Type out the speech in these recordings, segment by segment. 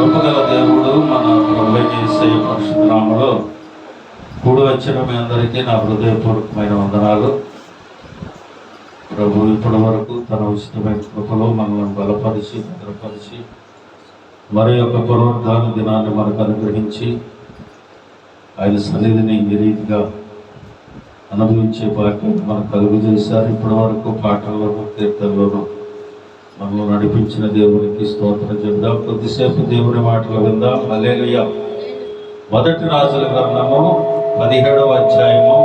కృపగల దేవుడు మన ప్రభువైన యేసయ్య పరిశుద్ధ నామములో కూడి వచ్చిన మీ అందరికీ నా హృదయపూర్వకమైన వందనాలు. ప్రభు ఇప్పటి వరకు తన ఉచితమైన కృపలో మనల్ని బలపరిచి భద్రపరిచి మరి యొక్క పునరుద్ధాన దినాన్ని మనకు అనుగ్రహించి ఆయన సన్నిధిని ఈ రీతిగా అనుభవించే భాగ్యం మనకు కలుగు చేశారు. ఇప్పటి వరకు పాటల్లోనూ కీర్తనలోనూ మనల్ని నడిపించిన దేవునికి స్తోత్రం చెప్దాం. కొద్దిసేపు దేవుని మాటలు విందాం. హల్లెలూయా. మొదటి రాజుల గ్రంథము 17వ అధ్యాయము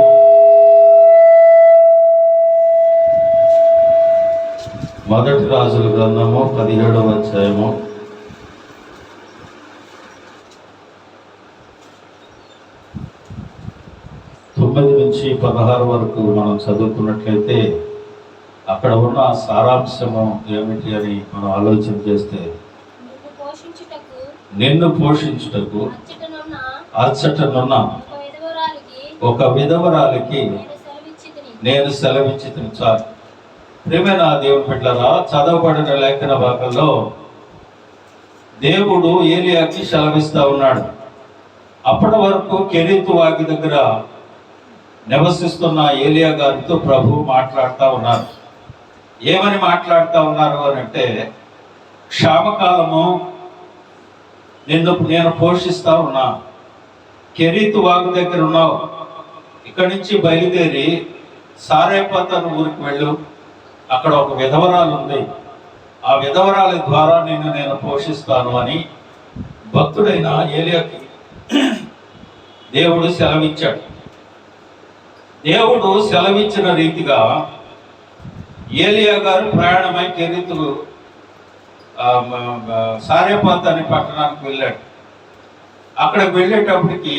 మొదటి రాజుల గ్రంథము 17వ అధ్యాయము 9 నుంచి 16 వరకు మనం చదువుకున్నట్లయితే అక్కడ ఉన్న సారాంశము ఏమిటి అని మనం ఆలోచన చేస్తే, నిన్ను పోషించుటకు అచ్చటనున్న ఒక విధవరాలికి నేను సెలవిచ్చితిని. చాలు. ప్రియమైన దేవుని బిడ్డలారా, చదవబడిన లేఖన భాగంలో దేవుడు ఏలియాకి సెలవిస్తా ఉన్నాడు. అప్పటి వరకు కెరీతు వాగి దగ్గర నివసిస్తున్న ఏలియా గారితో ప్రభు మాట్లాడుతూ ఉన్నారు. ఏమని మాట్లాడుతూ ఉన్నారు అని అంటే, క్షామకాలము నేను పోషిస్తా ఉన్నా, కెరీతు వాగు దగ్గర ఉన్నావు, ఇక్కడి నుంచి బయలుదేరి సారేపతను ఊరికి వెళ్ళు, అక్కడ ఒక విధవరాలు ఉంది, ఆ విధవరాలి ద్వారా నేను పోషిస్తాను అని భక్తుడైన ఏలియాకి దేవుడు సెలవిచ్చాడు. దేవుడు సెలవిచ్చిన రీతిగా ఏలియా గారు ప్రయాణమై కెరీతు సారేపాత్ అనే పట్టణానికి వెళ్ళాడు. అక్కడ వెళ్ళేటప్పటికి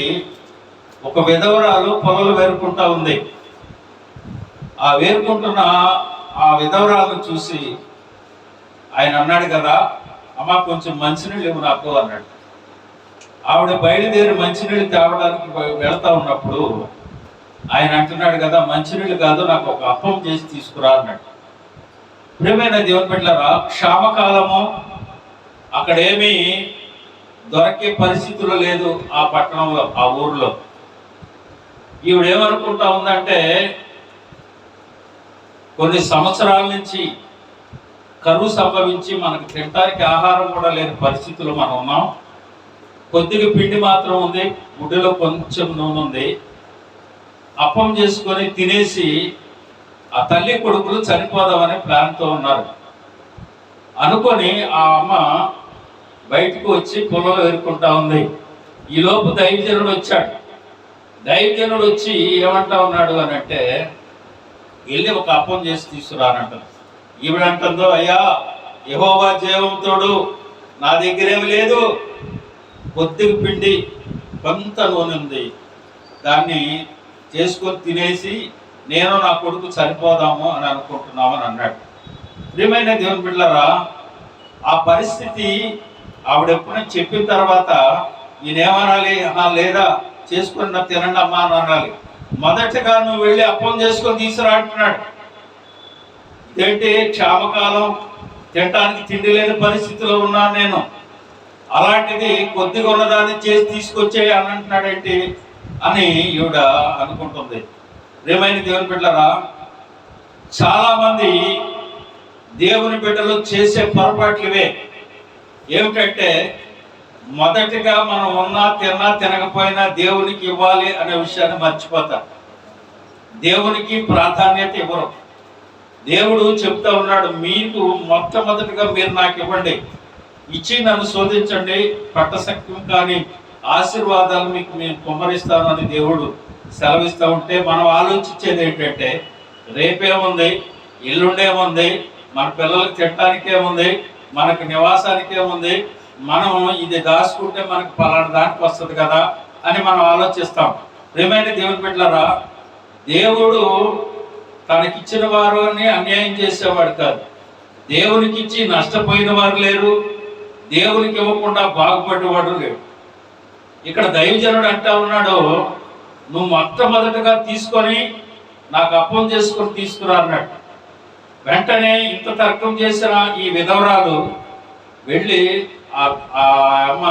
ఒక విధవరాలు పొలలు వేరుకుంటా ఉంది. ఆ వేరుకుంటున్న ఆ విధవరాలను చూసి ఆయన అన్నాడు కదా, అమ్మ కొంచెం మంచినీళ్ళు ఇవ్వు నాకు అన్నాడు. ఆవిడ బయలుదేరి మంచినీళ్ళు తేవడానికి వెళ్తా ఉన్నప్పుడు ఆయన అంటున్నాడు కదా, మంచినీళ్ళు కాదు, నాకు ఒక అప్పం చేసి తీసుకురా అన్నాడు. ప్రియమైన దేవుని బిడ్డలారా, క్షామకాలము, అక్కడేమీ దొరికే పరిస్థితులు లేదు. ఆ పట్టణంలో, ఆ ఊర్లో ఈవిడేమనుకుంటా ఉందంటే, కొన్ని సంవత్సరాల నుంచి కరువు సంభవించి మనకు తినడానికి ఆహారం కూడా లేని పరిస్థితులు మనం ఉన్నాం. కొద్దిగా పిండి మాత్రం ఉంది, గుడ్డలో కొంచెం నూనె ఉంది. అప్పం చేసుకొని తినేసి ఆ తల్లి కొడుకులు చనిపోదామనే ప్లాన్తో ఉన్నారు. అనుకొని ఆ అమ్మ బయటకు వచ్చి పొలంలో ఎదుర్కొంటా ఉంది. ఈలోపు దైవజనుడు వచ్చాడు. దైవజనుడు వచ్చి ఏమంటా ఉన్నాడు అని అంటే, వెళ్ళి ఒక అప్పం చేసి తీసుకురానంట. ఈవిడంటుందో, అయ్యా యెహోవా జీవంతోడు, నా దగ్గరేమి లేదు, కొద్దిగా పిండి కొంత నూనె ఉంది, దాన్ని చేసుకొని తినేసి నేను నా కొడుకు చనిపోదాము అని అనుకుంటున్నామని అన్నాడు. ప్రియమైన దేవుని బిడ్డలారా, ఆ పరిస్థితి ఆవిడ ఎప్పుడైనా చెప్పిన తర్వాత ఈయనేమనాలి, లేదా చేసుకుని నా తినండి అమ్మా అని అనాలి. మొదటగా నువ్వు వెళ్ళి అప్పం చేసుకొని తీసుకురా అంటున్నాడు. ఇదేంటి, క్షామకాలం, తినడానికి తిండి లేని పరిస్థితిలో ఉన్నాను నేను, అలాంటిది కొద్దిగా ఉన్నదాన్ని చేసి తీసుకొచ్చే అని అంటున్నాడేంటి అని ఈవిడ అనుకుంటుంది. ప్రియమైన దేవుని బిడ్డలారా, చాలామంది దేవుని బిడ్డలు చేసే పొరపాట్లు ఇవే. ఏమిటంటే, మొదటిగా మనం ఉన్నా తిన్నా తినకపోయినా దేవునికి ఇవ్వాలి అనే విషయాన్ని మర్చిపోతారు. దేవునికి ప్రాధాన్యత ఇవ్వరు. దేవుడు చెప్తా ఉన్నాడు, మీకు మొట్టమొదటిగా మీరు నాకు ఇవ్వండి, ఇచ్చి నన్ను శోధించండి, పట్టసక్యం కానీ ఆశీర్వాదాలు మీకు నేను కుమ్మరిస్తాను అని దేవుడు సెలవిస్తూ ఉంటే, మనం ఆలోచించేది ఏంటంటే, రేపేముంది, ఎల్లుండేముంది, మన పిల్లలకి తినడానికేముంది, మనకు నివాసానికేముంది, మనం ఇది దాచుకుంటే మనకు పలానా దానికి వస్తుంది కదా అని మనం ఆలోచిస్తాం. ప్రియమైన దేవుని బిడ్డలారా, దేవుడు తనకిచ్చిన వారిని అన్యాయం చేసేవాడు కాదు. దేవునికి ఇచ్చి నష్టపోయిన వారు లేరు, దేవునికి ఇవ్వకుండా బాగుపడేవాడు లేడు. ఇక్కడ దైవజనుడు అంటా ఉన్నాడు, నువ్వు మొట్టమొదటిగా తీసుకొని నాకు అప్పం చేసుకొని తీసుకురా అన్నాడు. వెంటనే ఇంత తర్కం చేసిన ఈ విధవరాలు వెళ్ళి ఆ అమ్మ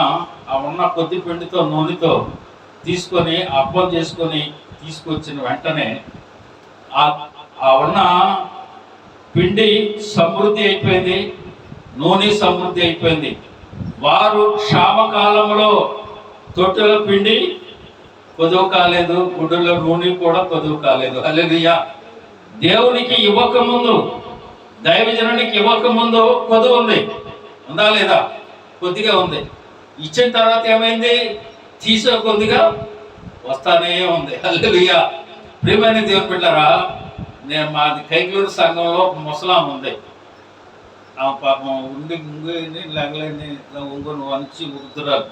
ఆ ఉన్న కొద్ది పిండితో నూనెతో తీసుకొని అప్పం చేసుకొని తీసుకొచ్చిన వెంటనే ఆ ఉన్న పిండి సమృద్ధి అయిపోయింది, నూనె సమృద్ధి అయిపోయింది. వారు క్షామకాలంలో తొట్టెల పిండి కొదువు కాలేదు, గుడ్డలో నూనె కూడా కొదువు కాలేదు. హల్లెలూయా. దేవునికి ఇవ్వకముందు, దైవజనునికి ఇవ్వకముందు కొదువు ఉంది, ఉందా లేదా? కొద్దిగా ఉంది. ఇచ్చిన తర్వాత ఏమైంది? తీసే కొద్దిగా వస్తానే ఉంది. హల్లెలూయా. ప్రియమైన దేవుని బిడ్డలారా, నేను మాది కైకలూరు సంఘంలో ముసలాం ఉంది. ఆ పాపం ఉండి ఉంగని లెగలేని ఉంగుని వంచి ఉడుతురాలు.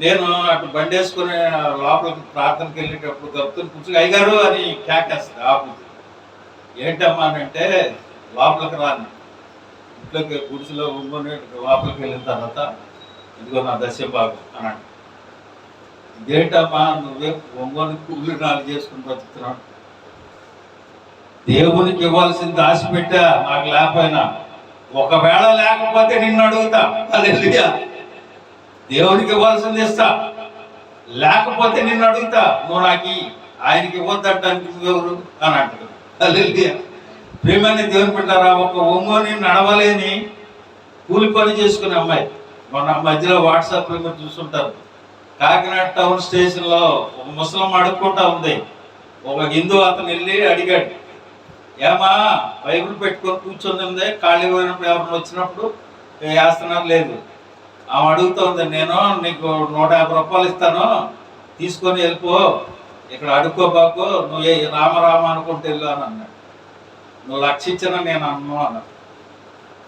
నేను అటు బండి వేసుకుని లోపలికి ప్రార్థనకి వెళ్ళేటప్పుడు గప్పుని కూర్చుని అయ్యగారు అని కేకేస్తుంది ఆపు. ఏంటమ్మా అని అంటే, లోపలికి రాని, ఇంట్లోకి గుడిసెలో ఉంగుని లోపలికి వెళ్ళిన తర్వాత ఇదిగో నా దశభాగం అన్నాడు. ఇదేంటమ్మా నువ్వే ఒంగోని కూలి నాలుగు చేసుకుని బతుకుతున్నావు? దేవునికి ఇవ్వాల్సింది దాచిపెట్టా, నాకు లేకపోయినా. ఒకవేళ లేకపోతే నిన్ను అడుగుతా. హల్లెలూయా. దేవునికి ఇవ్వాల్సింది ఇస్తా, లేకపోతే నిన్ను అడుగుతా. నువ్వు నాకు ఆయనకి ఇవ్వద్దంటానికి నువ్వెవరు అని అంటారు. హల్లెలూయా. ప్రియమైన దేవుని బిడ్డలారా, ఒక ఒంగోని నడవలేని కూలి పని చేసుకునే అమ్మాయి, మన మధ్యలో వాట్సాప్లో మీరు చూస్తుంటారు, కాకినాడ టౌన్ స్టేషన్లో ఒక ముసలం అడుక్కుంటా ఉంది. ఒక హిందూ అతను వెళ్ళి అడిగాడు, ఏమా బైబిల్ పెట్టుకొని కూర్చొని ఉంది, ఖాళీ పోయినప్పుడు ఎవరిని వచ్చినప్పుడు వేస్తున్నారు లేదు. ఆమె అడుగుతుంది, నేను నీకు 150 రూపాయలు ఇస్తాను, తీసుకొని వెళ్ళిపో, ఇక్కడ అడుక్కోబాకు, నువ్వు రామరామ అనుకుంటూ వెళ్ళు అని అన్నాడు. నువ్వు 1,00,000 ఇచ్చినా నేను అన్నాను అన్నాడు.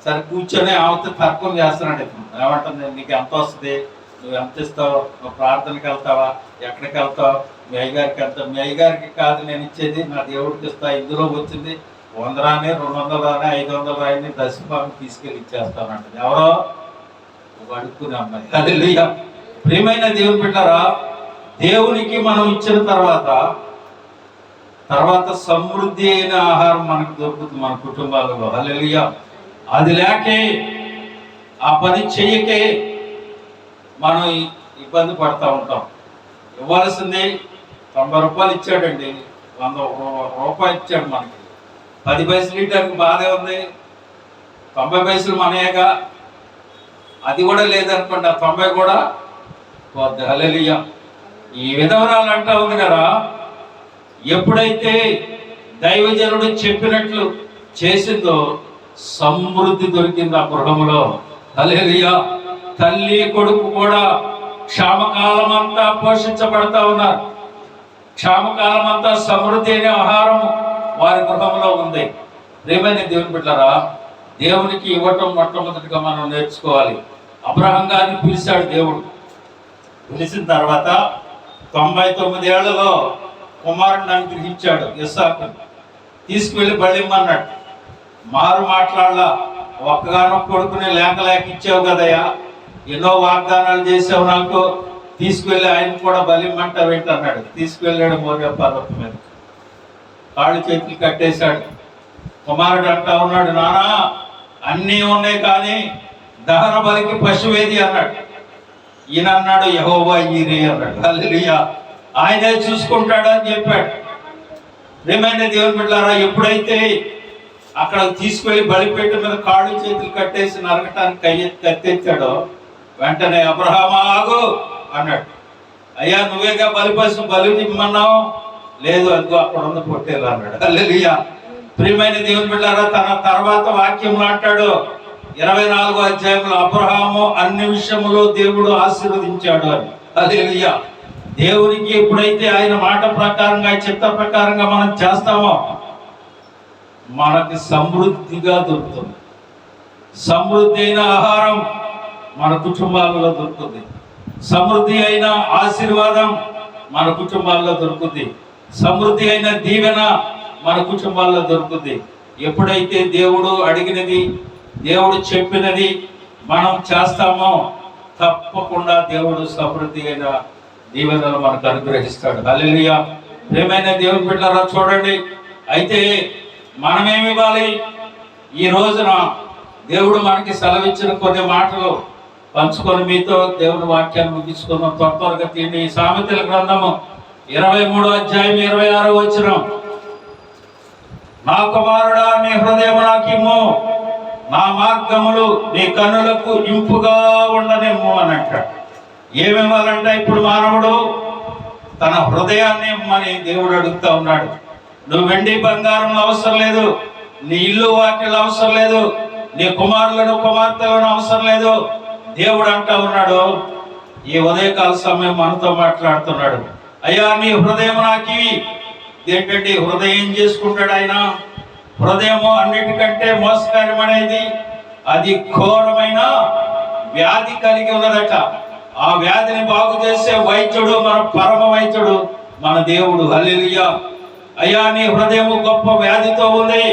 సరే కూర్చొని ఆమెతో తర్కం చేస్తున్నాడు. ఇప్పుడు ఏమంటుంది, నీకు ఎంత వస్తుంది, నువ్వు ఎంత ఇస్తావు, నువ్వు ప్రార్థనకి వెళ్తావా, ఎక్కడికి వెళ్తావు, మీ అయ్యగారికి వెళ్తావు? మీ అయ్యగారికి కాదు నేను ఇచ్చేది, నా దేవుడికి ఇస్తా. ఇందులో వచ్చింది 100 రాని, 200 రాని, 500 రాని దశభాగం తీసుకెళ్ళి ఇచ్చేస్తానంటది. ఎవరో ఒక అడుక్కునే అమ్మాయి. హల్లెలూయా. ప్రియమైన దేవుని బిడ్డలారా, దేవునికి మనం ఇచ్చిన తర్వాత సమృద్ధి అయిన ఆహారం మనకు దొరుకుతుంది మన కుటుంబాలలో. హల్లెలూయా. అది లేకే, ఆ పని చెయ్యకే మనం ఇబ్బంది పడతా ఉంటాం. ఇవ్వాల్సింది 90 రూపాయలు ఇచ్చాడండి, 100 రూపాయలు ఇచ్చాడు మనకి. 10 పైసలు ఇవ్వడానికి బాధే ఉంది, 90 పైసలు మనయేగా. అది కూడా లేదనుకోండి, ఆ 90 కూడా పోద్ది. హల్లెలూయా. ఈ విధవరాలు అంటా ఉంది కదా, ఎప్పుడైతే దైవజనుడు చెప్పినట్లు చేసిందో సమృద్ధి దొరికింది ఆ గృహంలో. హల్లెలూయా. తల్లి కొడుకు కూడా క్షామకాలం అంతా పోషించబడతా ఉన్నారు. క్షామకాలం అంతా సమృద్ధి అనే ఆహారం వారి గృహంలో ఉంది. ప్రియమైన దేవుని బిడ్డలారా, దేవునికి ఇవ్వటం మొట్టమొదటిగా మనం నేర్చుకోవాలి. అబ్రహాం గారిని పిలిచాడు దేవుడు. పిలిచిన తర్వాత 99 ఏళ్లలో కుమారుడిని అనుగ్రహించాడు, ఇస్సాకు. తీసుకువెళ్ళి బలిమ్మన్నాడు. మారు మాట్లాడలా. ఒక్కగానొక్క కొడుకుని లేక ఇచ్చావు కదయ్యా, ఎన్నో వాగ్దానాలు చేసావు నాకు, తీసుకువెళ్ళి ఆయన కూడా బలిమ్మంట వెంటన్నాడు. తీసుకువెళ్ళాడు మోరియా పర్వతం మీద, కాళ్ళు చేతులు కట్టేశాడు. కుమారుడు అంటా ఉన్నాడు, నానా అన్నీ ఉన్నాయి కానీ దహన బలికి పశువేది అన్నాడు. ఈయన అన్నాడు, యెహోవా ఈరే అన్నాడు. హల్లెలూయా. ఆయనే చూసుకుంటాడు అని చెప్పాడు. ప్రియమైన దేవుని బిడ్డలారా, ఎప్పుడైతే అక్కడ తీసుకెళ్లి బలిపేట మీద కాళ్ళు చేతులు కట్టేసి నరకటానికి కత్తెత్తాడో, వెంటనే అబ్రహామా ఆగు అన్నాడు. అయ్యా నువ్వేగా బలి ఇమ్మన్నావు? లేదు, అదిగో అక్కడ ఉంది పొట్టేలు అన్నాడు. హల్లెలూయా. ప్రియమైన దేవుని బిడ్డలారా, తన తర్వాత వాక్యం అంటాడు 24వ అధ్యాయంలో, అబ్రహాము అన్ని విషయములో దేవుడు ఆశీర్వదించాడు అని. హల్లెలూయా. దేవునికి ఎప్పుడైతే ఆయన మాట ప్రకారంగా, చిత్త ప్రకారంగా మనం చేస్తామో మనకి సమృద్ధిగా దొరుకుతుంది. సమృద్ధి అయిన ఆహారం మన కుటుంబాలలో దొరుకుతుంది. సమృద్ధి అయిన ఆశీర్వాదం మన కుటుంబాల్లో దొరుకుతుంది. సమృద్ధి అయిన దీవెన మన కుటుంబాల్లో దొరుకుతుంది. ఎప్పుడైతే దేవుడు అడిగినది, దేవుడు చెప్పినది మనం చేస్తామో తప్పకుండా దేవుడు సమృద్ధి అయిన దీవెనలు మనకు అనుగ్రహిస్తాడు. హల్లెలూయా. ప్రియమైన దేవుని బిడ్డలారా, చూడండి, అయితే మనమేమి ఇవ్వాలి? ఈ రోజున దేవుడు మనకి సెలవిచ్చిన కొన్ని మాటలు పంచుకొని మీతో దేవుని వాక్యాన్ని ముగించుకుందాం. త్వరగా తీయండి. ఈ సామెతల గ్రంథము 23వ అధ్యాయం 26వ వచనం. నా కుమారుడా, నీ హృదయం నాకిమ్ము, నా మార్గములు నీ కన్నులకు ఇంపుగా ఉండనిమ్ము అని అంటాడు. ఏమివ్వాలంటే ఇప్పుడు మానవుడు తన హృదయాన్ని ఇమ్మని దేవుడు అడుగుతా ఉన్నాడు. నువ్వు వెండి బంగారం అవసరం లేదు, నీ ఇల్లు వాకిలు అవసరం లేదు, నీ కుమారులను కుమార్తెలను అవసరం లేదు. దేవుడు అంటా ఉన్నాడు ఈ ఉదయకాల సమయం మనతో మాట్లాడుతున్నాడు. అయ్యా, నీ హృదయం నాకు ఏంటంటే హృదయం ఏం చేసుకుంటాడు ఆయన? హృదయము అన్నిటికంటే మోసకార్యం అనేది అది ఘోరమైన వ్యాధి కలిగి ఉన్నదట. ఆ వ్యాధిని బాగు చేసే వైద్యుడు మన పరమ వైద్యుడు మన దేవుడు. హల్లెలూయా. అయ్యా, నీ హృదయం గొప్ప వ్యాధితో ఉంది.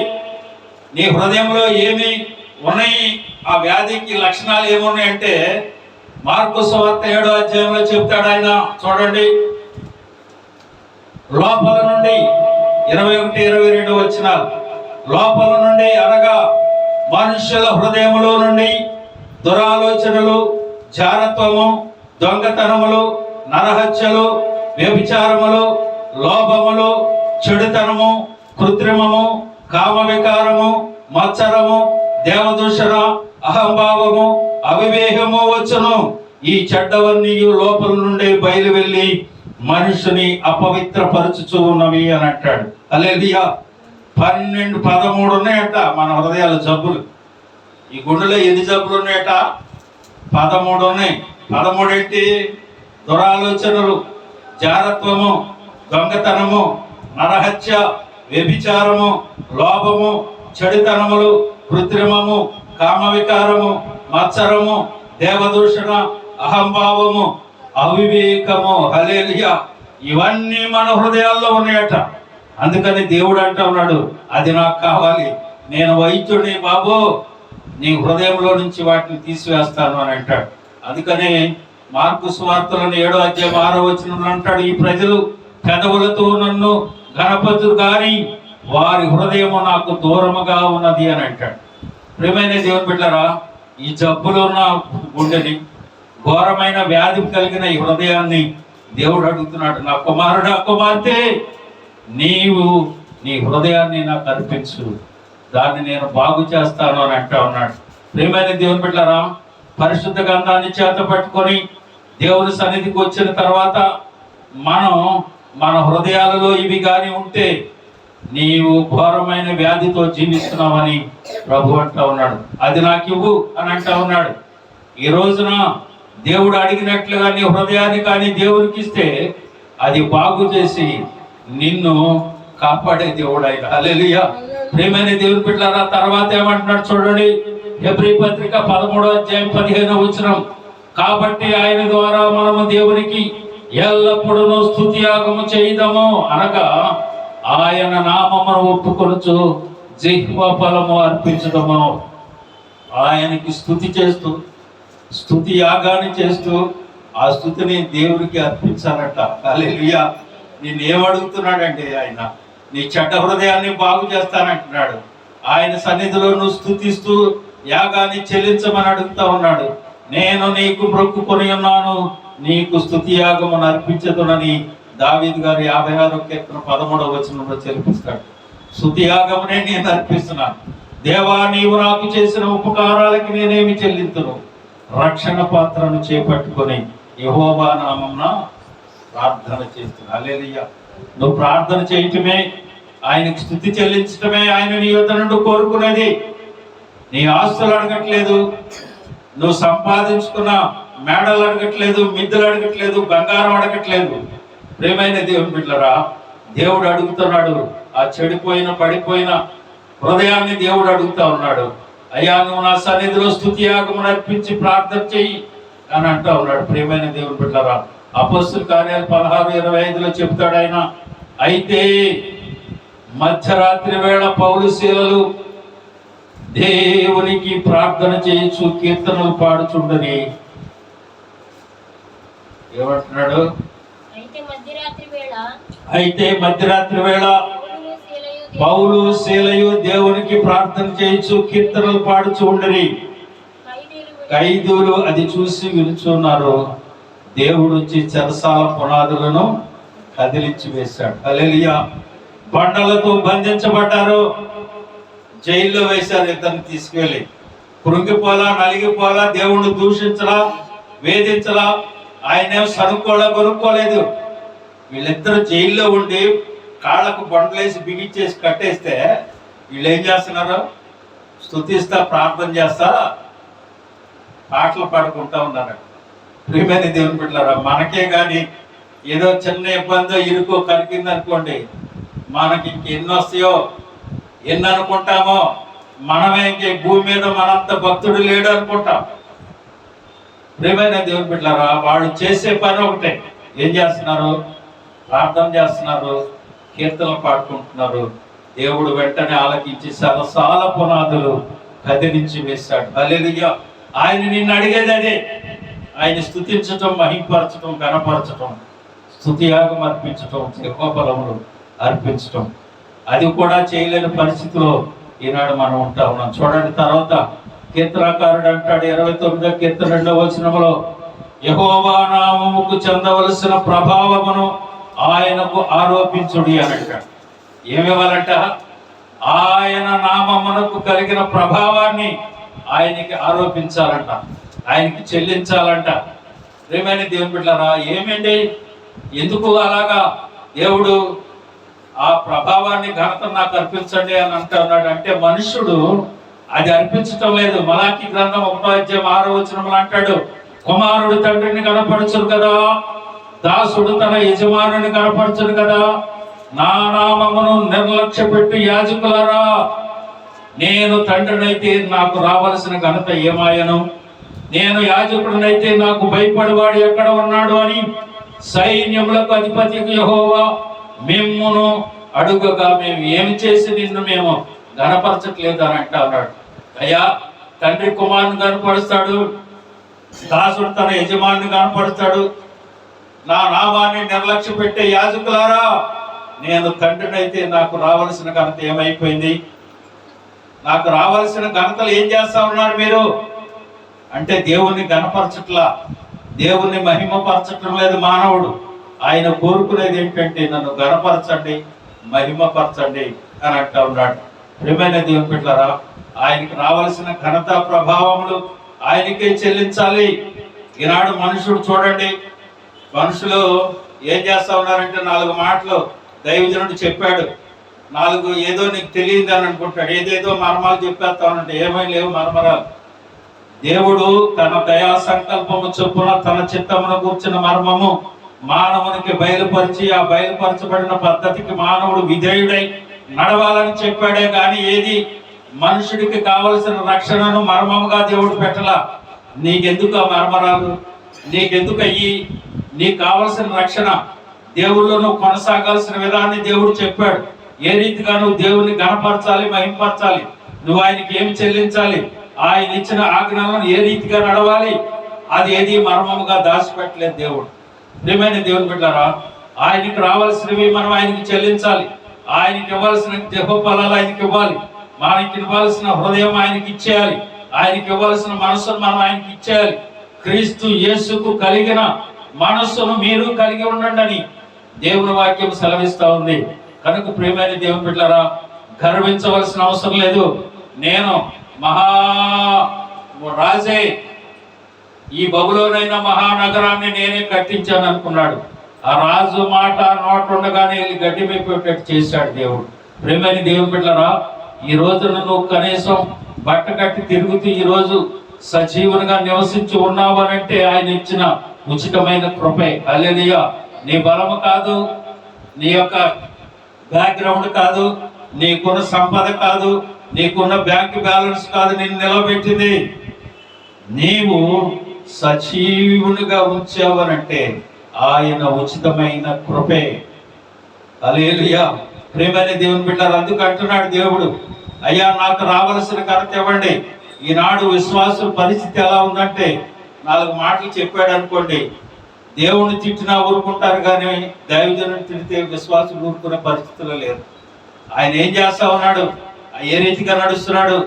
నీ హృదయంలో ఏమి ఉన్నాయి? ఆ వ్యాధికి లక్షణాలు ఏమున్నాయంటే మార్కు సువార్త 7వ అధ్యాయంలో చెప్తాడు ఆయన. చూడండి, లోపల నుండి 21, 22 వచనాలు. లోపల నుండి అనగా మనుషుల హృదయములో నుండి దురాలోచనలు, జారత్వము, దొంగతనములు, నరహత్యలు, వ్యభిచారములు, లోభములు, చెడుతనము, కృత్రిమము, కామ వికారము, మత్సరము, దేవదూషణ, అహంభావము, అవివేకము వచ్చును. ఈ చెడ్డవన్నీ లోపల నుండి బయలు వెళ్ళి మనుషుని అపవిత్రపరచుచూ ఉన్నవి అని అంటాడు. హల్లెలూయా. 12, 13 ఉన్నాయట మన హృదయాల జబ్బులు. ఈ గుండెలో ఎన్ని జబ్బులు ఉన్నాయట? 13 ఉన్నాయి. 13 ఏంటి? దురాలోచనలు, జారత్వము, దొంగతనము, నరహత్య, వ్యభిచారము, లోభము, చెడుతనములు, కృత్రిమము, కామ వికారము, మత్సరము, దేవదూషణ, అహంభావము, అవివేకము. హల్లెలూయా. ఇవన్నీ మన హృదయాల్లో ఉన్నాయట. అందుకని దేవుడు అంటా ఉన్నాడు, అది నాకు కావాలి, నేను వైద్యుడిని బాబు, నీ హృదయంలో నుంచి వాటిని తీసివేస్తాను అని అంటాడు. అందుకని మార్కు సువార్తలోని 7వ అధ్యాయం 6వ వచనంలో అంటాడు, ఈ ప్రజలు పెదవులతో నన్ను గణపతులు కానీ వారి హృదయము నాకు దూరముగా ఉన్నది అని అంటాడు. ప్రియమైన దేవుని బిడ్డలారా, ఈ జబ్బులో ఉన్న గుండెని, ఘోరమైన వ్యాధి కలిగిన ఈ హృదయాన్ని దేవుడు అడుగుతున్నాడు, నా కుమారుడా, కుమార్తె, నీవు నీ హృదయాన్ని నాకు అర్పించు, దాన్ని నేను బాగు చేస్తాను అని అంటా ఉన్నాడు. ప్రియమైన దేవుని బిడ్డలారా, పరిశుద్ధ గ్రంథాన్ని చేత పట్టుకొని దేవుని సన్నిధికి వచ్చిన తర్వాత మనం మన హృదయాలలో ఇవి కానీ ఉంటే నీవు ఘోరమైన వ్యాధితో జీవిస్తున్నావని ప్రభు అంటా ఉన్నాడు. అది నాకు ఇవ్వు అని అంటా ఉన్నాడు. ఈ రోజున దేవుడు అడిగినట్లుగా నీ హృదయాన్ని కానీ దేవునికి ఇస్తే అది బాగు చేసి నిన్ను కాపాడే దేవుడు ఆయన. హల్లెలూయా. ప్రియమైన దేవుని బిడ్డలారా, తర్వాత ఏమంటున్నాడు చూడండి, హెబ్రీ పత్రిక 13వ అధ్యాయం 15వ వచనం. కాబట్టి ఆయన ద్వారా మనము దేవునికి ఎల్లప్పుడూ స్తుతియాగము చేయుదము, అనగా ఆయన నామమును ఒప్పుకొనుచు జిహ్వ ఫలము అర్పించుదము. ఆయనకి స్తుతి చేస్తూ, స్తుతి యాగాన్ని చేస్తూ ఆ స్తుతిని దేవుడికి అర్పించాలట. హల్లెలూయా. నిన్ను ఏమడుగుతున్నాడంటే ఆయన నీ చెడ్డ హృదయాన్ని బాగు చేస్తానంటున్నాడు. ఆయన సన్నిధిలో నువ్వు స్తుతిస్తూ యాగాన్ని చెల్లించమని అడుగుతా ఉన్నాడు. నేను నీకు మొక్కుకొని ఉన్నాను, నీకు స్తుతి యాగమును అర్పించదునని దావీదు గారు 56వ కీర్తన 13వ వచనంలో చెల్లిస్తాడు. స్తుతి యాగమునే నేను అర్పిస్తున్నాను. దేవా, నీవు నాకు చేసిన ఉపకారాలకి నేనేమి చెల్లింతును? రక్షణ పాత్రను చేపట్టుకొని యెహోవా నామమున ప్రార్థన చేస్తున్నా. హల్లెలూయా. నువ్వు ప్రార్థన చేయటమే, ఆయనకు స్తుతి చెల్లించటమే ఆయన నీ యొద్ద నుండి కోరుకునేది. నీ ఆస్తులు అడగట్లేదు, నువ్వు సంపాదించుకున్న మేడలు అడగట్లేదు, మిద్దెలు అడగట్లేదు, బంగారం అడగట్లేదు. ప్రియమైన దేవుని బిడ్డలారా, దేవుడు అడుగుతున్నాడు ఆ చెడిపోయిన పడిపోయిన హృదయాన్ని దేవుడు అడుగుతా ఉన్నాడు. అయ్యా, నువ్వు నా సన్నిధిలో స్తుతి యాగమును అర్పించి ప్రార్థన చెయ్యి అని అంటా ఉన్నాడు. ప్రియమైన దేవుని బిడ్డలారా, అపోస్తలుల కార్యాలు 16:25లో చెప్తాడు ఆయన, అయితే మధ్యరాత్రి వేళ పౌలు శీలలు దేవునికి ప్రార్థన చేయొచ్చు, కీర్తనలు పాడుచుండని ఏమంటున్నాడు? అయితే మధ్యరాత్రి వేళ పౌలు శీలయు దేవునికి ప్రార్థన చేయించు కీర్తనలు పాడుచు ఉండరి. ఖైదీలు అది చూసి విలుచున్నారు. దేవుడు వచ్చి చెరసాల పునాదులను కదిలించి వేశాడు. హల్లెలూయా. బండలతో బంధించబడ్డారు, జైల్లో వేశారు. ఇద్దరిని తీసుకెళ్ళి కృంగిపోలా, నలిగిపోలా, దేవుణ్ణి దూషించలా, వేధించలా. ఆయనేం కొనుక్కోలేదు. వీళ్ళిద్దరు జైల్లో ఉండి కాళ్ళకు బండలేసి బిగించేసి కట్టేస్తే వీళ్ళు ఏం చేస్తున్నారు? స్తుతిస్తా, ప్రార్థన చేస్తా, పాటలు పాడుకుంటా ఉన్నారు. ప్రియమైన దేవుని బిడ్డలారా, మనకే కానీ ఏదో చిన్న ఇబ్బందో ఇరుకో కలిగింది అనుకోండి, మనకి ఇంకెన్ని వస్తాయో, ఎన్ని అనుకుంటామో. మనమే ఇంకే భూమి మీద మనంత భక్తుడు లేడు అనుకుంటాం. ప్రియమైన దేవుని బిడ్డలారా, వాళ్ళు చేసే పని ఒకటే. ఏం చేస్తున్నారు? ప్రార్థన చేస్తున్నారు, కీర్తనలు పాడుకుంటున్నారు. దేవుడు వెంటనే ఆలకించి సరసాల పునాదులు కదిలించి వేశాడు. హల్లెలూయా. ఆయన నిన్ను అడిగేది అదే. ఆయన స్తుతించటం, మహింపరచటం, ఘనపరచటం, స్తుతియాగం అర్పించటం, యెహోవాకు అర్పించటం. అది కూడా చేయలేని పరిస్థితిలో ఈనాడు మనం ఉంటా ఉన్నాం. చూడండి, తర్వాత కీర్తనకారుడు అంటాడు 29వ కీర్తన 2వ వచనంలో, యెహోవా నామముకు చెందవలసిన ప్రభావమును ఆయనకు ఆరోపించుడి అని అంటాడు. ఏమివ్వాలంట? ఆయన నామమునకు కలిగిన ప్రభావాన్ని ఆయనకి ఆరోపించాలంట, ఆయనకి చెల్లించాలంట. ప్రియమైన దేవుని బిడ్డలారా, ఏమండి, ఎందుకు అలాగా దేవుడు ఆ ప్రభావాన్ని, ఘనత నాకు అర్పించండి అని అంటున్నాడు అంటే, మనుషుడు అది అర్పించటం లేదు. మలాకి గ్రంథం 1:6 అంటాడు, కుమారుడు తండ్రిని కనపరచును కదా, దాసుడు తన యజమానుని కనపరచును కదా. నా నామమును నిర్లక్ష్య పెట్టి యాజకులారా, నేను తండ్రినైతే నాకు రావలసిన ఘనత ఏమాయను? నేను యాజకుడినైతే నాకు భయపడివాడు ఎక్కడ ఉన్నాడు అని సైన్యములకు అధిపతి యెహోవా మిమ్మును అడుగగా, మేము ఏమి చేసి నిన్ను మేము ఘనపరచట్లేదు అని అంటా ఉన్నాడు. అయ్యా, తండ్రి కుమారుని కనపరుస్తాడు, దాసుడు తన యజమాని కనపరుస్తాడు. నా నామాన్ని నిర్లక్ష్య పెట్టే యాజకులారా, నేను తండ్రినైతే నాకు రావలసిన ఘనత ఏమైపోయింది? నాకు రావలసిన ఘనతలు ఏం చేస్తా ఉన్నారు మీరు అంటే, దేవుణ్ణి ఘనపరచట్లా, దేవుణ్ణి మహిమపరచటం లేదు మానవుడు. ఆయన కోరుకునేది ఏంటంటే, నన్ను ఘనపరచండి, మహిమపరచండి అని అంటా ఉన్నాడు. ప్రియమైన దేవుని బిడ్డలారా, ఆయనకి రావలసిన ఘనత ప్రభావములు ఆయనకే చెల్లించాలి. ఈనాడు మనుషుడు చూడండి, మనుషులు ఏం చేస్తా ఉన్నారంటే, 4 మాటలు దైవజనుడు చెప్పాడు, 4 ఏదో నీకు తెలియదు అని అనుకుంటాడు, ఏదేదో మర్మాలు చెప్పేస్తా ఉన్నట్టు. ఏమీ లేవు మర్మరాలు. దేవుడు తన దయా సంకల్పము చొప్పున తన చిత్తమును కూర్చున్న మర్మము మానవునికి బయలుపరిచి, ఆ బయలుపరచబడిన పద్ధతికి మానవుడు విధేయుడై నడవాలని చెప్పాడే కానీ ఏది మనుషుడికి కావలసిన రక్షణను మర్మముగా దేవుడు పెట్టలా. నీకెందుకు ఆ మర్మరాలు? నీకెందుకు అయ్యి? నీకు కావలసిన రక్షణ దేవుళ్ళు నువ్వు కొనసాగాల్సిన విధాన్ని దేవుడు చెప్పాడు. ఏ రీతిగా నువ్వు దేవుని ఘనపరచాలి, మహింపరచాలి, నువ్వు ఆయనకి ఏమి చెల్లించాలి, ఆయన ఇచ్చిన ఆజ్ఞలను ఏ రీతిగా నడవాలి, అది ఏది మర్మముగా దాచిపెట్టలేదు దేవుడు. ప్రియమైన దేవుని బిడ్డలారా, ఆయనకి రావాల్సినవి మనం ఆయనకి చెల్లించాలి. ఆయనకి ఇవ్వాల్సిన దేహఫలాలు ఆయనకి ఇవ్వాలి. మనకి ఇవ్వాల్సిన హృదయం ఆయనకి ఇచ్చేయాలి. ఆయనకి ఇవ్వాల్సిన మనస్సును మనం ఆయనకి ఇచ్చేయాలి. క్రీస్తు యేసుకు కలిగిన మనస్సును మీరు కలిగి ఉండండి అని దేవుని వాక్యం సెలవిస్తా ఉంది. కనుక ప్రియమైన దేవుని బిడ్డలారా, గర్వించవలసిన అవసరం లేదు. నేను రాజే, ఈ బబులోనైన మహానగరాన్ని నేనే కట్టించాను అనుకున్నాడు. ఆ రాజు మాట నోటుండగానే వెళ్ళి గడ్డి పెట్టేట్టు చేశాడు దేవుడు. ప్రియమైన దేవుని బిడ్డలారా, ఈ రోజున నువ్వు కనీసం బట్ట కట్టి తిరుగుతూ ఈ రోజు సజీవునిగా నివసించి ఉన్నావు అనంటే ఆయన ఇచ్చిన ఉచితమైన కృపే. హల్లెలూయా. నీ బలము కాదు, నీ యొక్క బ్యాక్గ్రౌండ్ కాదు, నీకున్న సంపద కాదు, నీకున్న బ్యాంక్ బ్యాలెన్స్ కాదు నిన్ను నిలబెట్టింది. నీవు సజీవునిగా ఉంచావనంటే ఆయన ఉచితమైన కృపే. హల్లెలూయా. ప్రియమైన దేవుని బిడ్డలారా, అందుకు అంటున్నాడు దేవుడు, అయ్యా నాకు రావలసిన ఘనత ఇవ్వండి. ఈనాడు విశ్వాసుల పరిస్థితి ఎలా ఉందంటే, 4 మాటలు చెప్పాడు అనుకోండి, దేవుని తిట్టినా ఊరుకుంటారు కానీ దైవజనుని తిడితే విశ్వాసులు ఊరుకునే పరిస్థితుల్లో లేరు. ఆయన ఏం చేస్తా ఉన్నాడు, ఏ రీతిగా నడుస్తున్నాడు,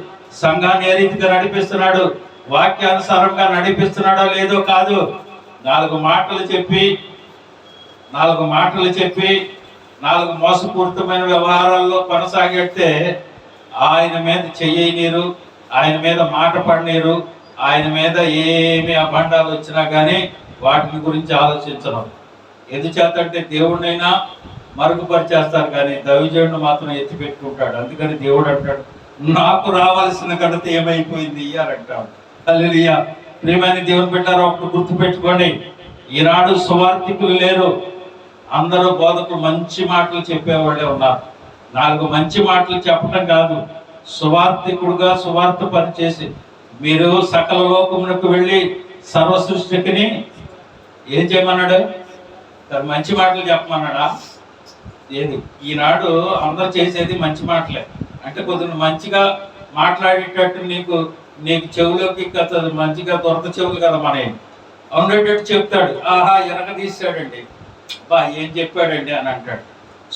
సంఘాన్ని ఏ రీతిగా నడిపిస్తున్నాడు, వాక్యానుసారంగా నడిపిస్తున్నాడో లేదో కాదు, నాలుగు మాటలు చెప్పి నాలుగు మోసపూరితమైన వ్యవహారాల్లో కొనసాగితే ఆయన మీద చెయ్యనీరు, ఆయన మీద మాట పడనీరు, ఆయన మీద ఏమి అభండాలు వచ్చినా కానీ వాటిని గురించి ఆలోచించడం. ఎందుచేతంటే దేవుడినైనా మరుగుపరిచేస్తారు కానీ దైవజనుడు మాత్రం ఎత్తి పెట్టుకుంటాడు. అందుకని దేవుడు అంటాడు, నాకు రావాల్సిన ఘనత ఏమైపోయింది అని అంటాడు. హల్లెలూయా. ప్రియమైన దేవుని బిడ్డలారా, ఒకటి గుర్తు పెట్టుకోండి, ఈనాడు సువార్థికులు లేరు. అందరూ బోధకులు మంచి మాటలు చెప్పేవాళ్ళే ఉన్నారు. నాలుగు మంచి మాటలు చెప్పడం కాదు, సువార్థికుడుగా సువార్త పనిచేసి మీరు సకల లోకమునకు వెళ్ళి సర్వ సృష్టికిని ఏం చేయమన్నాడు? మంచి మాటలు చెప్పమన్నాడా? ఏది? ఈనాడు అందరూ చేసేది మంచి మాటలే. అంటే కొద్దిగా మంచిగా మాట్లాడేటట్టు నీకు చెవులోకి మంచిగా దొరత చెవులు కదా మన ఉండేటట్టు చెప్తాడు. ఆహా ఎనక తీసాడండి, బా ఏం చెప్పాడండి అని అంటాడు.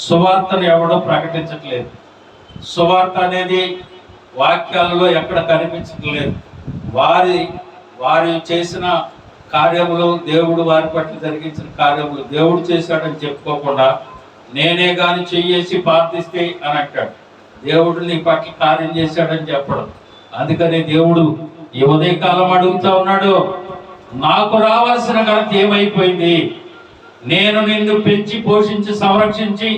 సువార్తను ఎవడో ప్రకటించట్లేదు. సువార్త అనేది వాక్యాలలో ఎక్కడ కనిపించట్లేదు. వారి చేసిన కార్యములు, దేవుడు వారి పట్ల జరిగించిన కార్యములు దేవుడు చేశాడని చెప్పుకోకుండా నేనే కానీ చెయ్యేసి ప్రార్థిస్తే అని అంటాడు. దేవుడు నీ పట్ల కార్యం చేశాడని చెప్పడం. అందుకని దేవుడు ఈ ఉదయకాలం అడుగుతా ఉన్నాడు, నాకు రావాల్సిన ఘనత ఏమైపోయింది? నేను నిన్ను పెంచి పోషించి సంరక్షించి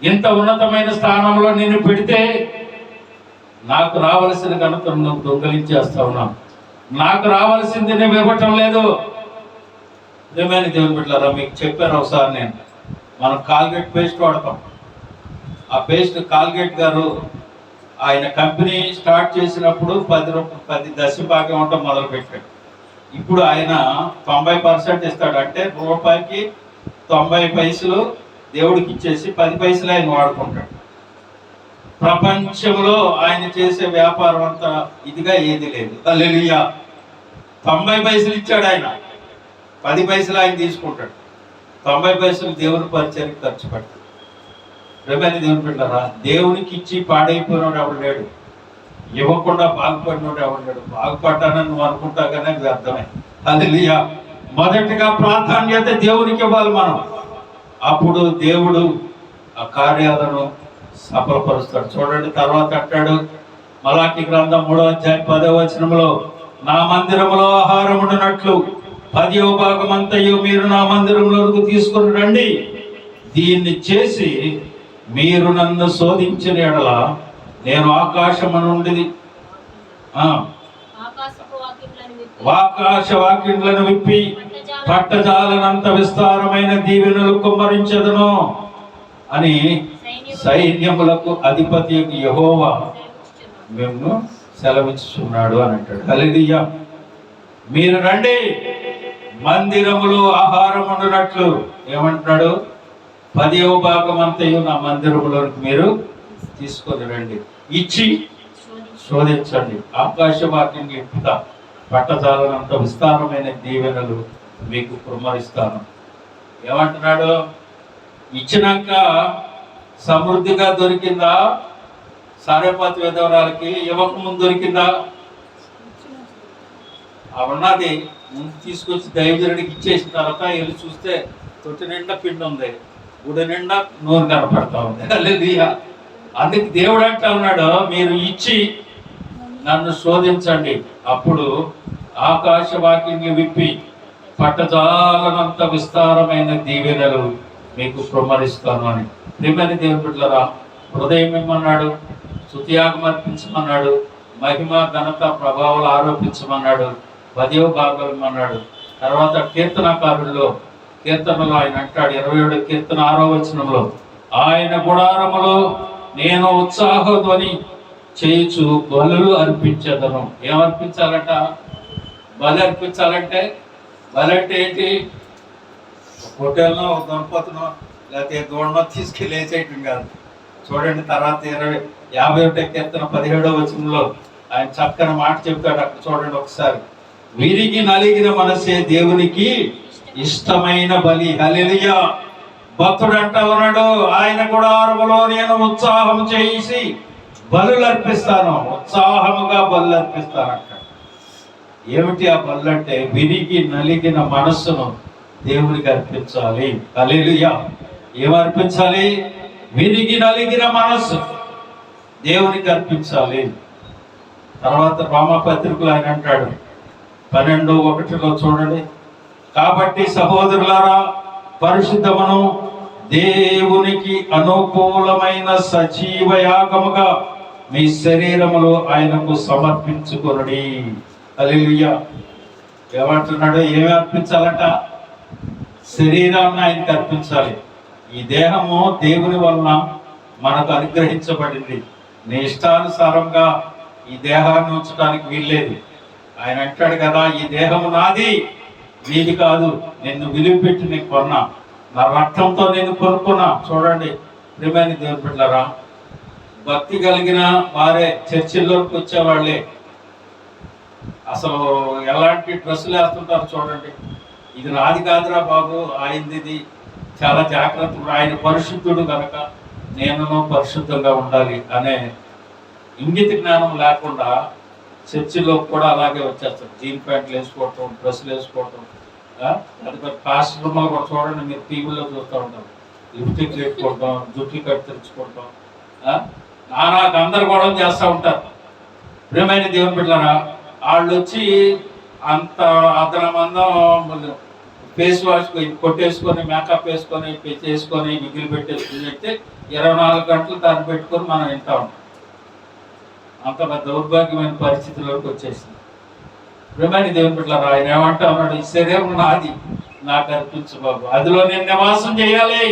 ఇంత ఉన్నతమైన స్థానంలో నిన్ను పెడితే నాకు రావాల్సిన ఘనతను నువ్వు దొంగలించేస్తా ఉన్నావు. నాకు రావాల్సింది నువ్వు ఇవ్వటం లేదు. నిజమైన దేవుని బిడ్డలారా, మీకు చెప్పాను ఒకసారి, మనం కాల్గేట్ పేస్ట్ వాడతాం. ఆ పేస్ట్ కాల్గేట్ గారు ఆయన కంపెనీ స్టార్ట్ చేసినప్పుడు 10 దశభాగం ఉండటం మొదలుపెట్టాడు. ఇప్పుడు ఆయన 90% ఇస్తాడు. అంటే రూపాయికి 90 పైసలు దేవుడికి ఇచ్చేసి 10 పైసలు ఆయన వాడుకుంటాడు. ప్రపంచంలో ఆయన చేసే వ్యాపారం అంతా ఇదిగా ఏది లేదు. హల్లెలూయా. 90 పైసలు ఇచ్చాడు ఆయన, 10 పైసలు ఆయన తీసుకుంటాడు. 90 పైసలు దేవుని పరిచయానికి ఖర్చు పెడతాడు. ప్రియమైన దేవుని బిడ్డలారా, దేవునికి ఇచ్చి పాడైపోయినోడు ఎవడు లేడు, ఇవ్వకుండా బాగుపడినోడు ఎవడు లేడు. బాగుపడ్డానని నువ్వు అనుకుంటా కానీ అది అర్థమే. హల్లెలూయా. మొదటిగా ప్రాధాన్యత దేవునికి ఇవ్వాలి మనం. అప్పుడు దేవుడు ఆ కార్యాలను సఫలపరుస్తాడు. చూడండి, తర్వాత అంటాడు మలాకి గ్రంథం 3వ అధ్యాయం 10వ వచనంలో, నా మందిరములో ఆహారం ఉండినట్లు 10వ భాగం అంతయు మీరు నా మందిరంలోకి తీసుకుని రండి. దీన్ని చేసి మీరు నన్ను శోధించిన ఎడల నేను ఆకాశము నుండి ఆకాశ వాక్యములను విప్పి పట్టజాలనంత విస్తారమైన దీవెనలు కుమ్మరించదును అని సైన్యములకు అధిపతి యెహోవా మేము సెలవిస్తున్నాడు అని అంటాడు. హల్లెలూయా. మీరు రండి, మందిరములో ఆహారం ఉండునట్లు ఏమంటున్నాడు? 10వ భాగం అంతయు నా మందిరములోకి మీరు తీసుకొని రండి, ఇచ్చి శోధించండి, ఆకాశ వాక్యం ఎక్కుతా పట్టజాలనంత విస్తారమైన దీవెనలు మీకు కుమ్మరిస్తాను. ఏమంటున్నాడు? ఇచ్చినాక సమృద్ధిగా దొరికిందా? సారేపాతి విధవరాలకి ఇవ్వక ముందు దొరికిందా? ఉన్నది ముందు తీసుకొచ్చి దైవజనుడికి ఇచ్చేసిన తర్వాత వెళ్ళి చూస్తే తొట్టి నిండా పిండి ఉంది, గుడి నిండా నూనె కనపడతా ఉంది. హల్లెలూయా. అందుకు దేవుడు అంటా ఉన్నాడు, మీరు ఇచ్చి నన్ను శోధించండి, అప్పుడు ఆకాశ వాక్యాన్ని విప్పి పట్టజాలనంత విస్తారమైన దీవెనలు మీకు కుమ్మరిస్తాను అని. ప్రియమైన దేవుని బిడ్డలారా, హృదయం ఇమ్మన్నాడు, స్తుతియాగం అర్పించమన్నాడు, మహిమ ఘనత ప్రభావాలు ఆరోపించమన్నాడు, 10వ భాగం ఇమ్మన్నాడు. తర్వాత కీర్తనకారుల్లో కీర్తనలో ఆయన అంటాడు, 27వ కీర్తన 6వ వచనంలో, ఆయన గుడారములో నేను ఉత్సాహధ్వని చేయుచు బలులు అర్పించదను. ఏమర్పించాలట? బలి అర్పించాలంటే, బలి అంటే ఏంటి? హోటల్నో దొరపతునో లేకపోతే దూడనో తీసుకెళ్ళి వేసేయటం కాదు. చూడండి, తర్వాత 51వ కీర్తన 17వ వచనంలో ఆయన చక్కని మాట చెప్తాడు. అక్కడ చూడండి ఒకసారి, విరిగి నలిగిన మనసే దేవునికి ఇష్టమైన బలి. హల్లెలూయా. భక్తుడు అంటా ఉన్నాడు, ఆయన గుడారములో నేను ఉత్సాహం చేసి బలులు అర్పిస్తాను, ఉత్సాహముగా బలు అర్పిస్తానంట. ఏమిటి ఆ బలు అంటే? విరిగి నలిగిన మనస్సును దేవునికి అర్పించాలి. హల్లెలూయా. ఏమర్పించాలి? విరిగి నలిగిన మనస్సు దేవునికి అర్పించాలి. తర్వాత రోమపత్రికలు ఆయన అంటాడు 12:1 చూడండి, కాబట్టి సహోదరులారా, పరిశుద్ధమును దేవునికి అనుకూలమైన సజీవ యాగముగా మీ శరీరములు ఆయనకు సమర్పించుకొనుడి. హల్లెలూయా. ఏమంటున్నాడు? ఏమి అర్పించాలట? శరీరాన్ని ఆయనకు అర్పించాలి. ఈ దేహము దేవుని వలన మనకు అనుగ్రహించబడింది. నీ ఇష్టానుసారంగా ఈ దేహాన్ని ఉంచడానికి వీల్లేదు. ఆయన అంటాడు కదా, ఈ దేహము నాది, నీది కాదు, నిన్ను విలువపెట్టి నీకు కొన్నా, నా రక్తంతో నేను కొనుక్కున్నా. చూడండి ప్రియమైన దేవుని బిడ్డలారా, భక్తి కలిగిన వారే చర్చిల్లోకి వచ్చేవాళ్ళే అసలు ఎలాంటి డ్రెస్సులు వేస్తుంటారు చూడండి. ఇది నాది కాదురా బాబు, ఆయనది, ఇది చాలా జాగ్రత్తగా, ఆయన పరిశుద్ధుడు కనుక నేను పరిశుద్ధంగా ఉండాలి అనే ఇంగిత జ్ఞానం లేకుండా చర్చిలో కూడా అలాగే వచ్చేస్తారు. జీన్ ప్యాంట్లు వేసుకోవటం, డ్రెస్సులు వేసుకోవటం. అది పాస్టర్లు కూడా చూడండి, మీరు టీవీలో చూస్తూ ఉంటారు, లిప్స్టిక్ వేసుకోవటం, జుట్లు కత్తిరించుకోవటం, నానా గందరగోళం చేస్తూ ఉంటారు. ప్రియమైన దేవుని బిడ్డలారా, వాళ్ళు వచ్చి అంత అర్ధనమందం ఫేస్ వాష్ కొట్టేసుకొని, మేకప్ వేసుకొని, చేసుకొని, మిగిలి పెట్టేసుకుని అయితే 24 గంటలు దాన్ని పెట్టుకొని మనం వింటా ఉంటాం. అంత దౌర్భాగ్యమైన పరిస్థితుల్లోకి వచ్చేసింది. ప్రియమైన దేవుని బిడ్డలారా, ఆయన ఏమంటా ఉన్నాడు? ఈ శరీరం నాది, నాకు అర్పించు బాబు, అదిలో నేను నివాసం చేయాలి.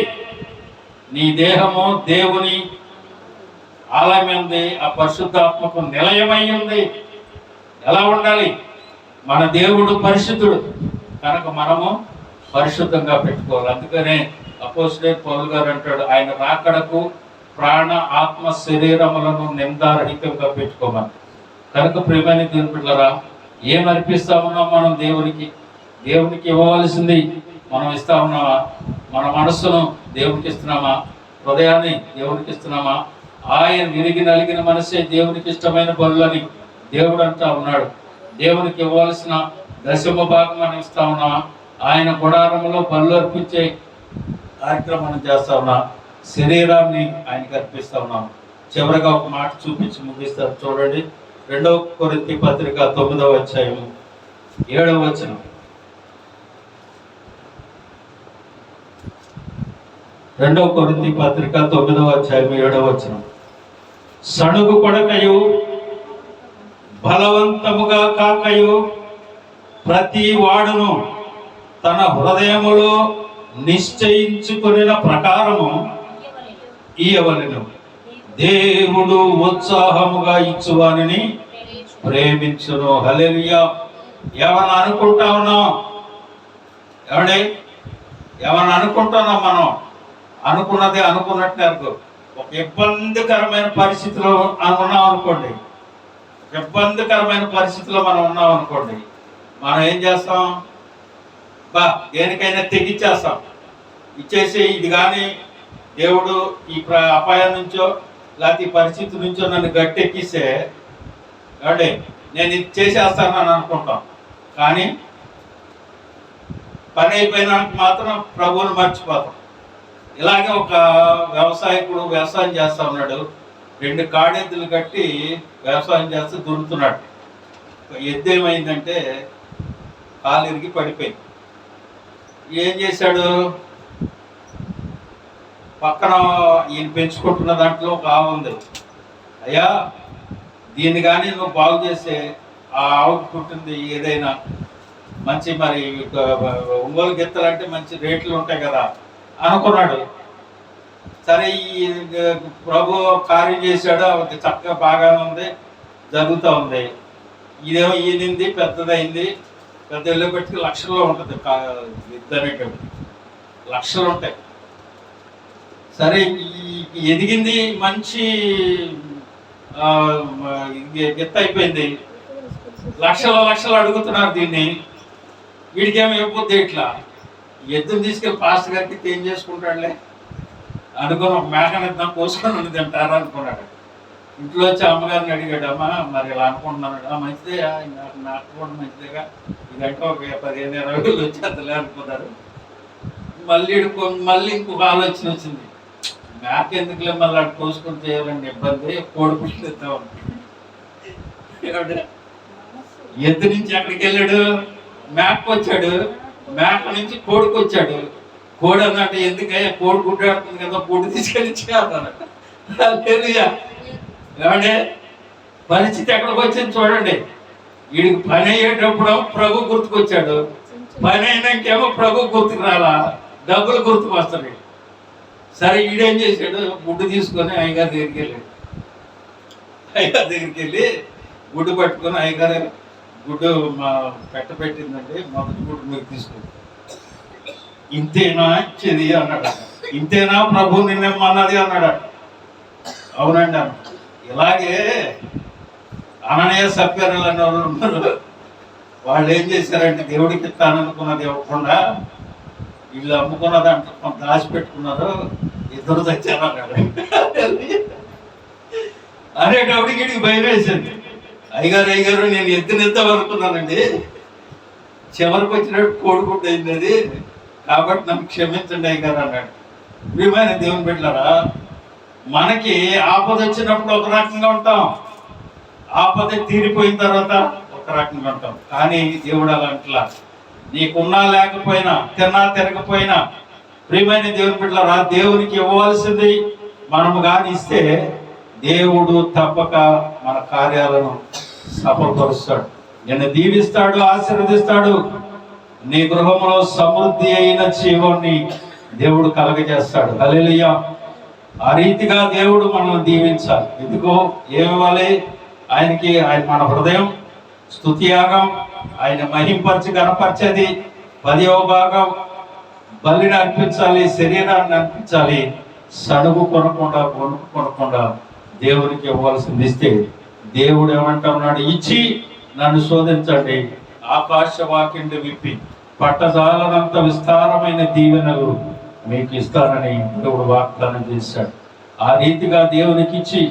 నీ దేహము దేవుని ఆలయమైంది, ఆ పరిశుద్ధాత్మకు నిలయమై ఉంది. ఎలా ఉండాలి? మన దేవుడు పరిశుద్ధుడు కనుక మనము పరిశుద్ధంగా పెట్టుకోవాలి. అందుకనే అపోస్తలుడైన పౌలు గారు అంటాడు, ఆయన రాకడకు ప్రాణ ఆత్మ శరీరములను నిందారహితంగా పెట్టుకోమని. కనుక ప్రియమైన దేవుని బిడ్డలారా, ఏం అర్పిస్తా ఉన్నాం మనం దేవునికి? దేవునికి ఇవ్వవలసింది మనం ఇస్తా ఉన్నామా? మన మనస్సును దేవునికి ఇస్తున్నామా? హృదయాన్ని దేవునికి ఇస్తున్నామా? ఆయన విరిగి నలిగిన మనసే దేవునికి ఇష్టమైన బలులని దేవుడు అంటా ఉన్నాడు. దేవునికి ఇవ్వవలసిన దశమ భాగం మనం ఇస్తా ఉన్నామా? ఆయన గుడారంలో బలు అర్పించే కార్యక్రమం చేస్తా ఉన్నా, శరీరాన్ని ఆయనకి అర్పిస్తా ఉన్నాం. చివరిగా ఒక మాట చూపించి ముగిస్తారు చూడండి. 2 కొరింథీ పత్రిక 9వ అధ్యాయము 7వ వచనం. 2 కొరింథీ పత్రిక 9వ అధ్యాయం 7వ వచనం. సణుగు కొడకయు బలవంతముగా కాకయు ప్రతి వాడును తన హృదయములో నిశ్చయించుకున్న ప్రకారము ఇయ్యవలెను. దేవుడు ఉత్సాహముగా ఇచ్చువానిని ప్రేమించును. హల్లెలూయా. ఏమన్నా అనుకుంటా ఉన్నాం? ఏమన్నా అనుకుంటున్నాం మనం? అనుకున్నదే అనుకున్నట్టు అనుకో. ఒక ఇబ్బందికరమైన పరిస్థితిలో ఉన్నాం అనుకోండి, ఇబ్బందికరమైన పరిస్థితిలో మనం ఉన్నాం అనుకోండి, మనం ఏం చేస్తాం? దేనికైనా తెగిచ్చేస్తాం. ఇచ్చేసి ఇది కానీ దేవుడు ఈ అపాయం నుంచో లేకపోతే ఈ పరిస్థితి నుంచో నన్ను గట్టెక్కిస్తే నేను ఇది చేసేస్తానని అనుకుంటాం. కానీ పని అయిపోయినాక మాత్రం ప్రభువుని మర్చిపోతాం. ఇలాగే ఒక వ్యవసాయకుడు వ్యవసాయం చేస్తా ఉన్నాడు. 2 కాడెద్దులు కట్టి వ్యవసాయం చేస్తూ దున్నుతున్నాడు. ఎద్దు ఏమైందంటే కాలు ఇరిగి పడిపోయింది. ఏం చేశాడు? పక్కన ఈయన పెంచుకుంటున్న దాంట్లో ఒక ఆవు ఉంది. అయ్యా, దీన్ని కానీ నువ్వు బాగు చేస్తే ఆ ఆవుకు పుట్టింది ఏదైనా మంచి, మరి ఒంగోలు గిత్తలంటే మంచి రేట్లు ఉంటాయి కదా అనుకున్నాడు. సరే, ఈ ప్రభు కార్యం చేశాడు, అది చక్కగా బాగానే ఉంది, జరుగుతూ ఉంది. ఇదేమో ఈనింది, పెద్దదైంది, పెద్ద ఇల్లు పెట్టి లక్షల్లో ఉంటుంది. విద్య అనేటువంటి లక్షలు ఉంటాయి. సరే, ఎదిగింది, మంచి గిత్త అయిపోయింది. లక్షలు అడుగుతున్నారు దీన్ని. వీడికేమో ఇవ్వబుద్ది ఇట్లా. ఎద్దుని తీసుకెళ్ళి పాస్టర్ గారికి ఏం చేసుకుంటాడులే అనుకుని ఒక మేకనిద్దాం కోసుకొని తింటారా అనుకున్నాడు. ఇంట్లో వచ్చి అమ్మగారిని అడిగాడు, అమ్మ మరి ఇలా అనుకుంటున్నాడు. మంచిదే, నాకు కూడా మంచిదేగా, ఇదంటే ఒక 15-20 వేలు వచ్చేద్దలే అనుకున్నారు. మళ్ళీ ఇంకొక ఆలోచన వచ్చింది, మేక ఎందుకులే మళ్ళీ అటు కోసుకొని చేయాలండి ఇబ్బంది, కోడి పుట్టి ఇద్దాం. ఎద్దు నుంచి ఎక్కడికి వెళ్ళాడు, మేకకు వచ్చాడు, మేక నుంచి కోడికి వచ్చాడు. కోడి అన్నట్టు ఎందుకయ్యా, కోడి గుడ్డాడుతుంది కదా, గుడ్డు తీసుకెళ్ళి చేయాలన్నట్టు. ఏమంటే పరిస్థితి ఎక్కడికి వచ్చింది చూడండి. వీడికి పని అయ్యేటప్పుడు ప్రభు గుర్తుకొచ్చాడు, పని అయినాకేమో ప్రభు గుర్తుకు రాలా, డబ్బులు గుర్తుకు వస్తాడు. సరే ఈడేం చేశాడు, గుడ్డు తీసుకొని అయ్యగారి దగ్గరికి వెళ్ళాడు. అయ్యగారి దగ్గరికి వెళ్ళి గుడ్డు పట్టుకొని, అయ్యగారు గుడ్డు మా పెట్టిందండి, మొదటి గుడ్డు మీకు తీసుకుంది. ఇంతేనా ఇచ్చేది అన్నాడు. ఇంతేనా ప్రభు నిన్నేమన్నది అన్నాడు. అవునండి అన్న. ఇలాగే అననీయ సభ్యులు అనే వాళ్ళు ఉన్నారు. వాళ్ళు ఏం చేశారంటే దేవుడికి ఇస్తాననుకున్నది ఇవ్వకుండా వీళ్ళు అమ్ముకున్నదంటే కొంత దాచిపెట్టుకున్నారు, ఇద్దరు తెచ్చారు అన్నాడు. అనేటప్పటికి వీడికి భయం వేసింది. అయ్యగారు నేను ఎత్తునిద్దాం అనుకున్నానండి, చివరికి వచ్చినట్టు కోడిగుడ్డు అయింది అది, కాబట్టి నన్ను క్షమించండి అయ్యగారు అన్నాడు. ప్రియమైన దేవుని బిడ్డలారా, మనకి ఆపద వచ్చినప్పుడు ఒక రకంగా ఉంటాం, ఆపద తీరిపోయిన తర్వాత ఒక రకంగా ఉంటాం. కానీ దేవుడు అలాంటిలా, నీకున్నా లేకపోయినా, తిన్నా తిరగపోయినా, ప్రియమైన దేవుని బిడ్డలారా, దేవునికి ఇవ్వవలసింది మనము కానీ ఇస్తే దేవుడు తప్పక మన కార్యాలను సఫలపరుస్తాడు, నిన్ను దీవిస్తాడు, ఆశీర్వదిస్తాడు. నీ గృహంలో సమృద్ధి అయిన జీవాన్ని దేవుడు కలగజేస్తాడు. హల్లెలూయా. ఆ రీతిగా దేవుడు మనల్ని దీవించాలి. ఎందుకో ఏమివ్వాలి ఆయనకి? ఆయన మన హృదయం, స్తుతియాగం, ఆయన మహింపరిచి గణపరిచేది 10వ భాగం బలిని అర్పించాలి, శరీరాన్ని అర్పించాలి. సడుగు కొనకుండా, కొనుక్కు కొనకుండా దేవునికి ఇవ్వాల్సింది ఇస్తే దేవుడు ఏమంటున్నాడు, ఇచ్చి నన్ను శోధించండి, ఆకాశ వాకిండి విప్పి పట్టజాలనంత విస్తారమైన దీవెనలు మీకు ఇస్తానని దేవుడు వాగ్దానం చేశాడు. ఆ రీతిగా దేవునికి ఇచ్చి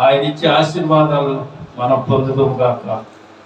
ఆయన ఇచ్చే ఆశీర్వాదాలు మనం పొందుదాం గాక.